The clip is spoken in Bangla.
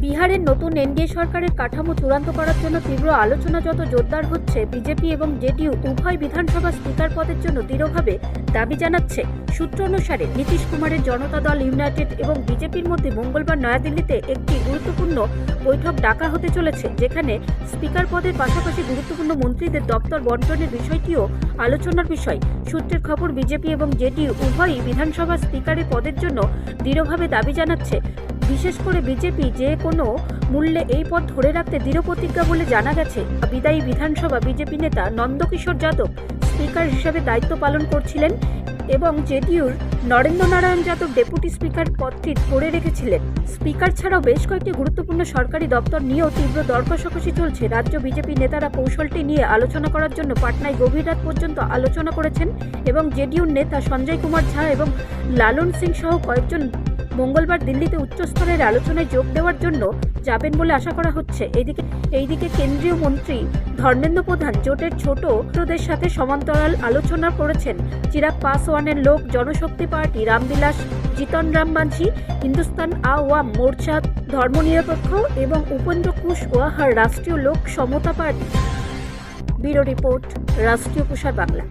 বিহারের নতুন এনডিএ সরকারের কাঠামো চূড়ান্ত করার জন্য তীব্র আলোচনা যত জোরদার হচ্ছে, বিজেপি এবং জেডিইউ উভয় বিধানসভা স্পিকার পদের জন্য দৃঢ়ভাবে দাবি জানাচ্ছে। সূত্র অনুসারে নীতিশ কুমারের জনতা দল ইউনাইটেড এবং বিজেপির মধ্যে মঙ্গলবার নয়াদিল্লিতে একটি গুরুত্বপূর্ণ বৈঠক ডাকা হতে চলেছে, যেখানে স্পিকার পদের পাশাপাশি গুরুত্বপূর্ণ মন্ত্রীদের দপ্তর বন্টনের বিষয়টিও আলোচনার বিষয়। সূত্রের খবর, বিজেপি এবং জেডিইউ উভয়ই বিধানসভা স্পিকারের পদের জন্য দৃঢ়ভাবে দাবি জানাচ্ছে। বিশেষ করে বিজেপি যে কোনো মূল্যে এই পদ ধরে রাখতে দৃঢ় প্রতিজ্ঞা বলে জানা গেছে। বিদায়ী বিধানসভা বিজেপি নেতা নন্দকিশোর যাদব স্পিকার হিসেবে দায়িত্ব পালন করছিলেন এবং জেডিইউর নরেন্দ্র নারায়ণ যাদব ডেপুটি স্পিকার পদটি ধরে রেখেছিলেন। স্পিকার ছাড়াও বেশ কয়েকটি গুরুত্বপূর্ণ সরকারি দপ্তর নিয়েও তীব্র দর কষাকষি চলছে। রাজ্য বিজেপি নেতারা কৌশলটি নিয়ে আলোচনা করার জন্য পাটনায় গভীর রাত পর্যন্ত আলোচনা করেছেন এবং জেডিইউর নেতা সঞ্জয় কুমার ঝা এবং লালন সিং সহ কয়েকজন মঙ্গলবার দিল্লিতে উচ্চস্তরের আলোচনায় যোগ দেওয়ার জন্য যাবেন বলে আশা করা হচ্ছে। এইদিকে কেন্দ্রীয় মন্ত্রী ধর্মেন্দ্র প্রধান জোটের ছোটদের সাথে সমান্তরাল আলোচনা করেছেন। চিরাগ পাসওয়ানের লোক জনশক্তি পার্টি, রামবিলাস জিতন রাম মাঝি হিন্দুস্তান আওয়াম মোর্চা ধর্মনিরপেক্ষ এবং উপেন্দ্র কুশওয়াহার রাষ্ট্রীয় লোক সমতা পার্টি। ব্যুরো রিপোর্ট, রাষ্ট্রীয় প্রসার বাংলা।